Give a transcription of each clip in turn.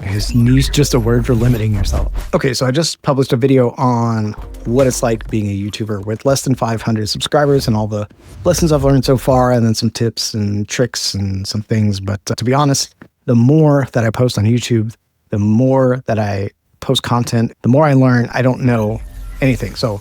Is niche just a word for limiting yourself? Okay, so I just published a video on what it's like being a YouTuber with less than 500 subscribers and all the lessons I've learned so far, and then some tips and tricks and some things. But to be honest, the more that I post on YouTube, the more that I post content, the more I learn. I don't know anything. So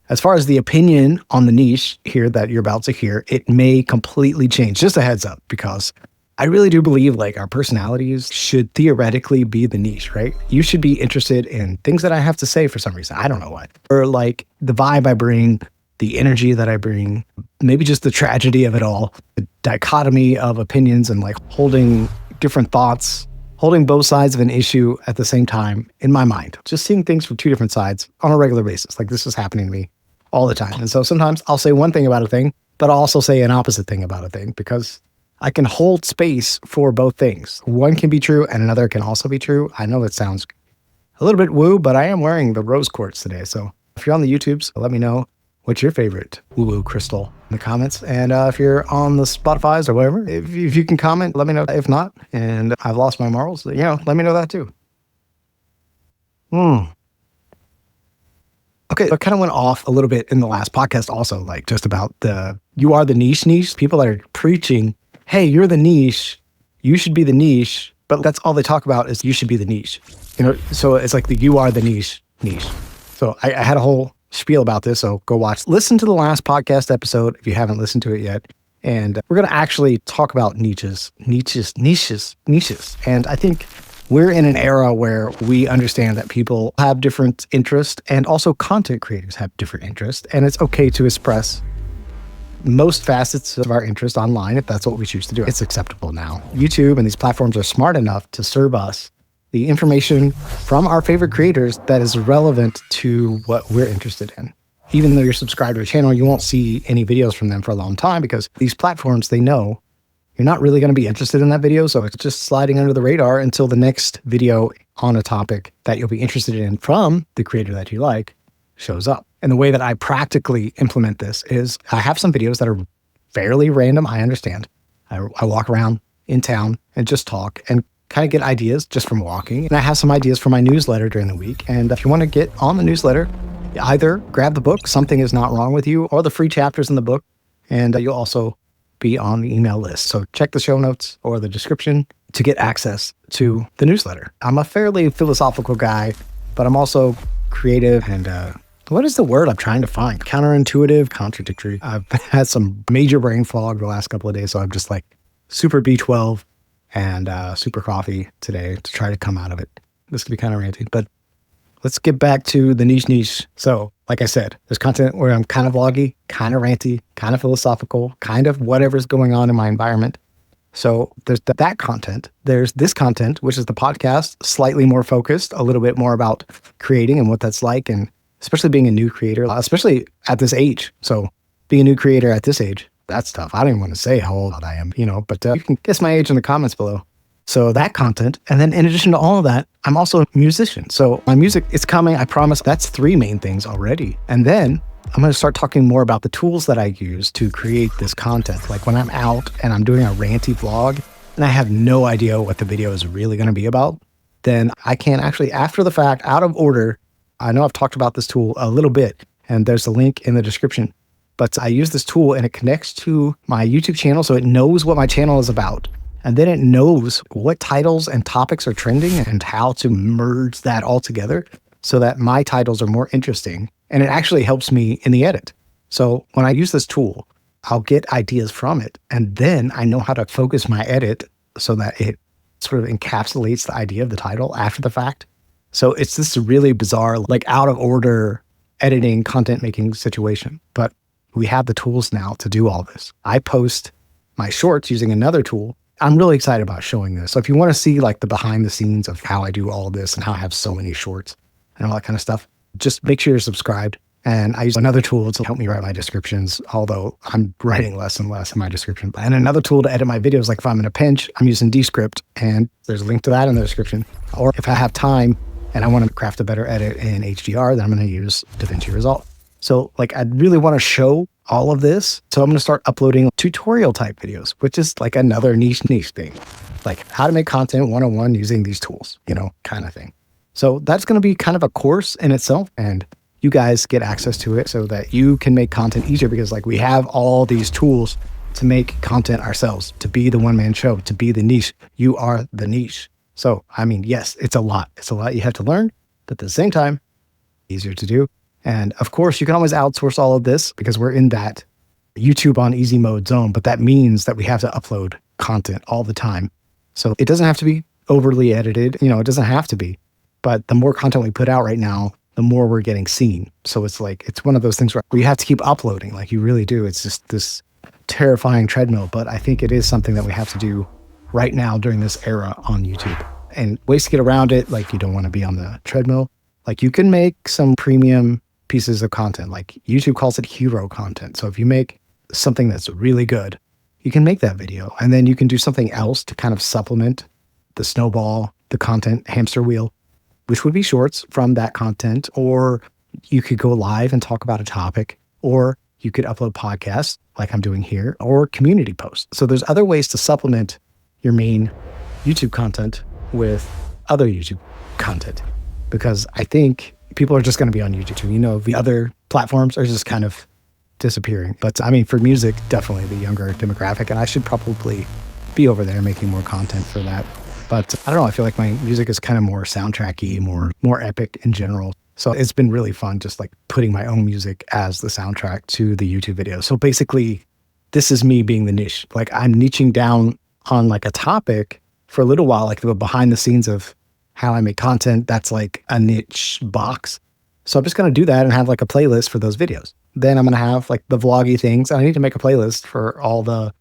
as far as the opinion on the niche here that you're about to hear, it may completely change. Just a heads up, because I really do believe like our personalities should theoretically be the niche, right? You should be interested in things that I have to say for some reason. I don't know why. Or like the vibe I bring, the energy that I bring, maybe just the tragedy of it all, the dichotomy of opinions and like holding different thoughts, holding both sides of an issue at the same time in my mind, just seeing things from two different sides on a regular basis. Like this is happening to me all the time. And so sometimes I'll say one thing about a thing, but I'll also say an opposite thing about a thing because I can hold space for both things. One can be true and another can also be true. I know that sounds a little bit woo, but I am wearing the rose quartz today. So if you're on the YouTubes, let me know what's your favorite woo-woo crystal in the comments. And if you're on the Spotify's or whatever, if you can comment, let me know. If not, and I've lost my marbles, let me know that too. Okay, I kind of went off a little bit in the last podcast also, like just about you are the niche. People that are preaching, hey, you're the niche, you should be the niche, but that's all they talk about is you should be the niche. So it's like you are the niche. So I had a whole spiel about this, so go listen to the last podcast episode if you haven't listened to it yet. And we're going to actually talk about niches. And I think we're in an era where we understand that people have different interests and also content creators have different interests. And it's okay to express most facets of our interest online if that's what we choose to do. It's acceptable now. YouTube and these platforms are smart enough to serve us the information from our favorite creators that is relevant to what we're interested in. Even though you're subscribed to a channel, you won't see any videos from them for a long time because these platforms, they know you're not really going to be interested in that video. So it's just sliding under the radar until the next video on a topic that you'll be interested in from the creator that you like shows up. And the way that I practically implement this is I have some videos that are fairly random. I understand. I walk around in town and just talk and kind of get ideas just from walking. And I have some ideas for my newsletter during the week. And if you want to get on the newsletter, either grab the book, Something Is Not Wrong With You, or the free chapters in the book. And you'll also be on the email list. So check the show notes or the description to get access to the newsletter. I'm a fairly philosophical guy, but I'm also creative and what is the word I'm trying to find? Counterintuitive, contradictory. I've had some major brain fog the last couple of days, so I'm just like super B12 and super coffee today to try to come out of it. This could be kind of ranty, but let's get back to the niche. So like I said, there's content where I'm kind of vloggy, kind of ranty, kind of philosophical, kind of whatever's going on in my environment. So there's that content. There's this content, which is the podcast, slightly more focused, a little bit more about creating and what that's like, and especially being a new creator, especially at this age. So being a new creator at this age, that's tough. I don't even want to say how old I am, but you can guess my age in the comments below. So that content. And then in addition to all of that, I'm also a musician. So my music is coming. I promise that's 3 main things already. And then I'm going to start talking more about the tools that I use to create this content. Like when I'm out and I'm doing a ranty vlog and I have no idea what the video is really going to be about, then I can actually, after the fact, out of order, I know I've talked about this tool a little bit and there's a link in the description, but I use this tool and it connects to my YouTube channel. So it knows what my channel is about. And then it knows what titles and topics are trending and how to merge that all together so that my titles are more interesting. And it actually helps me in the edit. So when I use this tool, I'll get ideas from it. And then I know how to focus my edit so that it sort of encapsulates the idea of the title after the fact. So it's this really bizarre, like out of order editing, content making situation. But we have the tools now to do all this. I post my shorts using another tool. I'm really excited about showing this. So if you want to see like the behind the scenes of how I do all of this and how I have so many shorts and all that kind of stuff, just make sure you're subscribed. And I use another tool to help me write my descriptions, although I'm writing less and less in my description. And another tool to edit my videos, like if I'm in a pinch, I'm using Descript, and there's a link to that in the description. Or if I have time and I want to craft a better edit in HDR, then I'm going to use DaVinci Resolve. So like I really want to show all of this. So I'm going to start uploading tutorial type videos, which is like another niche thing, like how to make content 101 using these tools, kind of thing. So that's going to be kind of a course in itself, and you guys get access to it so that you can make content easier, because like we have all these tools to make content ourselves, to be the one-man show, to be the niche. You are the niche. So, I mean, yes, it's a lot. It's a lot you have to learn, but at the same time, easier to do. And of course, you can always outsource all of this because we're in that YouTube on easy mode zone, but that means that we have to upload content all the time. So it doesn't have to be overly edited. It doesn't have to be, but the more content we put out right now, the more we're getting seen. So it's like, it's one of those things where you have to keep uploading, like you really do. It's just this terrifying treadmill, but I think it is something that we have to do right now during this era on YouTube. And ways to get around it, like you don't want to be on the treadmill. Like you can make some premium pieces of content, like YouTube calls it hero content. So if you make something that's really good, you can make that video, and then you can do something else to kind of supplement the snowball, the content hamster wheel, which would be shorts from that content. Or you could go live and talk about a topic, or you could upload podcasts like I'm doing here, or community posts. So there's other ways to supplement your main YouTube content with other YouTube content, because I think people are just going to be on YouTube. The other platforms are just kind of disappearing. But I mean, for music, definitely the younger demographic, and I should probably be over there making more content for that. But I don't know, I feel like my music is kind of more soundtracky, more epic in general. So it's been really fun just like putting my own music as the soundtrack to the YouTube video. So basically, this is me being the niche. Like I'm niching down on like a topic for a little while, like the behind the scenes of how I make content. That's like a niche box. So I'm just going to do that and have like a playlist for those videos. Then I'm going to have like the vloggy things. I need to make a playlist for all the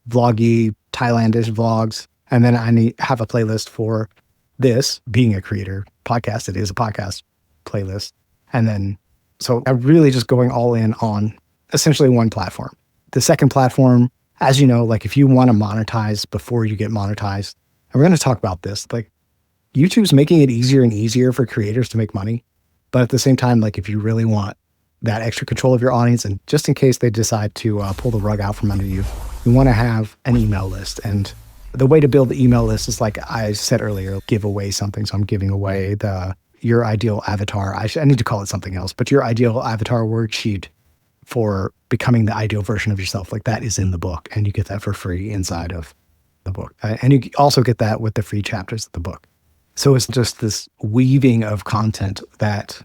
vloggy Thailandish vlogs. And then I need have a playlist for this being a creator podcast. It is a podcast playlist. And then, so I'm really just going all in on essentially one platform. The second platform, as you know, like if you want to monetize before you get monetized, and we're going to talk about this, like YouTube's making it easier and easier for creators to make money. But at the same time, like if you really want that extra control of your audience, and just in case they decide to pull the rug out from under you, you want to have an email list. And the way to build the email list is like I said earlier, give away something. So I'm giving away your ideal avatar. I need to call it something else, but your ideal avatar worksheet for becoming the ideal version of yourself. Like that is in the book, and you get that for free inside of the book. And you also get that with the free chapters of the book. So it's just this weaving of content that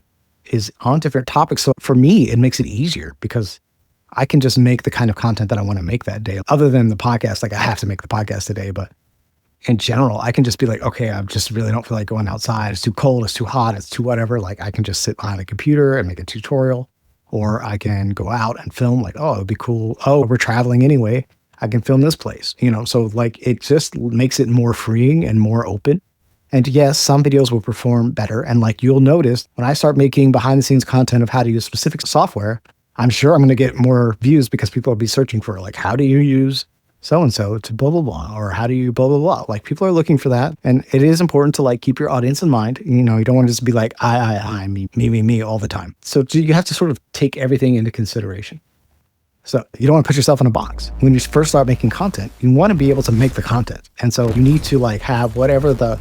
is on different topics. So for me, it makes it easier because I can just make the kind of content that I want to make that day. Other than the podcast, like I have to make the podcast today, but in general, I can just be like, okay, I just really don't feel like going outside. It's too cold, it's too hot, it's too whatever. Like I can just sit behind a computer and make a tutorial, or I can go out and film like, oh, it'd be cool. Oh, we're traveling anyway. I can film this place, So like it just makes it more freeing and more open. And yes, some videos will perform better. And like you'll notice when I start making behind the scenes content of how to use specific software, I'm sure I'm going to get more views because people will be searching for like, how do you use so-and-so to blah, blah, blah, or how do you blah, blah, blah. Like people are looking for that. And it is important to like keep your audience in mind. You don't want to just be like, I, me all the time. So you have to sort of take everything into consideration. So you don't want to put yourself in a box. When you first start making content, you want to be able to make the content. And so you need to like have whatever the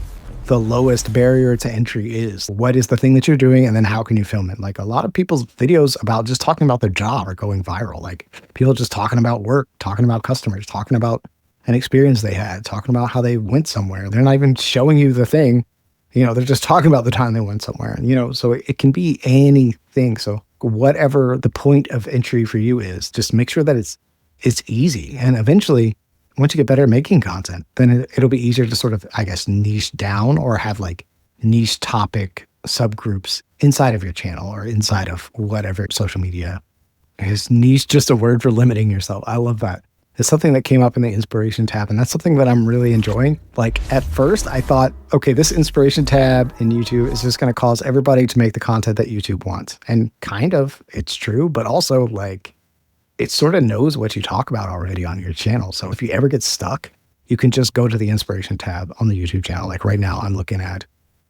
lowest barrier to entry is. What is the thing that you're doing, and then how can you film it? Like a lot of people's videos about just talking about their job are going viral. Like people just talking about work, talking about customers, talking about an experience they had, talking about how they went somewhere. They're not even showing you the thing. They're just talking about the time they went somewhere. So it can be anything. So whatever the point of entry for you is, just make sure that it's easy. And eventually, once you get better at making content, then it'll be easier to sort of, I guess, niche down or have like niche topic subgroups inside of your channel or inside of whatever social media. Is niche just a word for limiting yourself? I love that. It's something that came up in the inspiration tab, and that's something that I'm really enjoying. Like at first I thought, okay, this inspiration tab in YouTube is just going to cause everybody to make the content that YouTube wants. And kind of it's true, but also like, it sort of knows what you talk about already on your channel. So if you ever get stuck, you can just go to the inspiration tab on the YouTube channel. Like right now, I'm looking at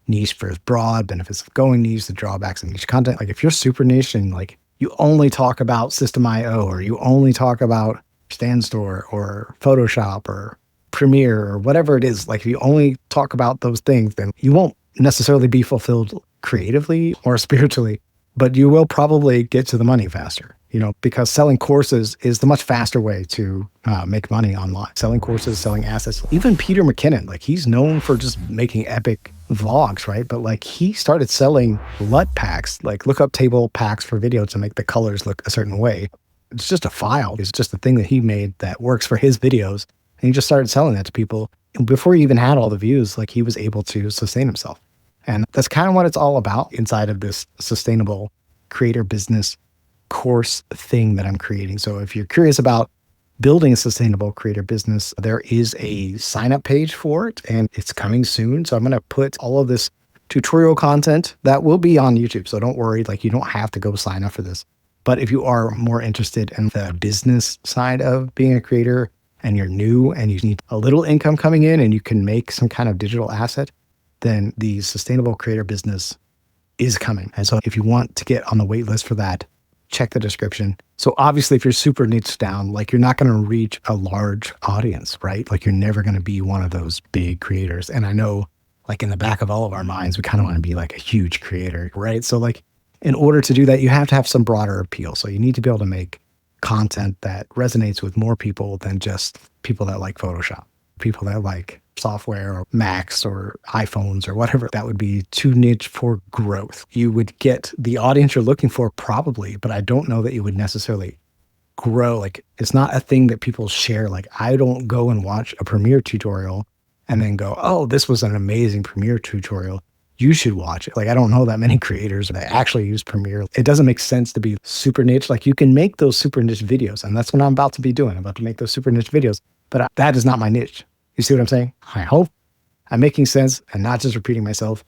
niche versus broad, benefits of going niche, the drawbacks of niche content. Like if you're super niche and like you only talk about System.io, or you only talk about StanStore or Photoshop or Premiere or whatever it is, like if you only talk about those things, then you won't necessarily be fulfilled creatively or spiritually, but you will probably get to the money faster, because selling courses is the much faster way to make money online. Selling courses, selling assets. Even Peter McKinnon, like he's known for just making epic vlogs, right? But like he started selling LUT packs, like lookup table packs for video to make the colors look a certain way. It's just a file. It's just a thing that he made that works for his videos. And he just started selling that to people. And before he even had all the views, like he was able to sustain himself. And that's kind of what it's all about inside of this sustainable creator business course thing that I'm creating. So if you're curious about building a sustainable creator business, there is a sign up page for it and it's coming soon. So I'm going to put all of this tutorial content that will be on YouTube. So don't worry, like you don't have to go sign up for this. But if you are more interested in the business side of being a creator and you're new and you need a little income coming in and you can make some kind of digital asset, then the sustainable creator business is coming. And so if you want to get on the wait list for that, check the description. So obviously, if you're super niche down, like you're not going to reach a large audience, right? Like you're never going to be one of those big creators. And I know like in the back of all of our minds, we kind of want to be like a huge creator, right? So like in order to do that, you have to have some broader appeal. So you need to be able to make content that resonates with more people than just people that like Photoshop, people that like software or Macs or iPhones or whatever. That would be too niche for growth. You would get the audience you're looking for probably, but I don't know that you would necessarily grow. Like it's not a thing that people share. Like I don't go and watch a Premiere tutorial and then go, oh, this was an amazing Premiere tutorial. You should watch it. Like I don't know that many creators that actually use Premiere. It doesn't make sense to be super niche. Like you can make those super niche videos, and that's what I'm about to be doing. I'm about to make those super niche videos, but that is not my niche. You see what I'm saying? I hope I'm making sense and not just repeating myself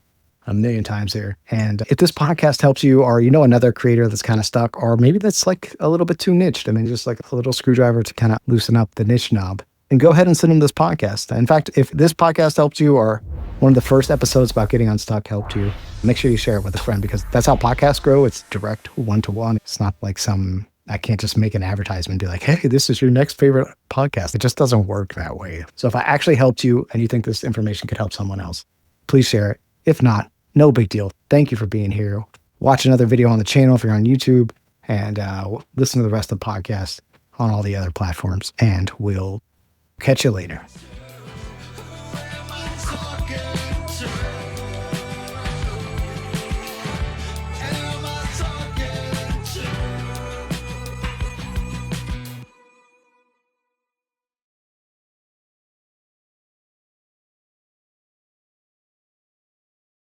a million times here. And if this podcast helps you, or you know another creator that's kind of stuck, or maybe that's like a little bit too niched, I mean, just like a little screwdriver to kind of loosen up the niche knob, and go ahead and send them this podcast. In fact, if this podcast helped you, or one of the first episodes about getting unstuck helped you, make sure you share it with a friend, because that's how podcasts grow. It's direct one-to-one. It's not like I can't just make an advertisement and be like, hey, this is your next favorite podcast. It just doesn't work that way. So if I actually helped you and you think this information could help someone else, please share it. If not, no big deal. Thank you for being here. Watch another video on the channel if you're on YouTube, and listen to the rest of the podcast on all the other platforms. And we'll catch you later.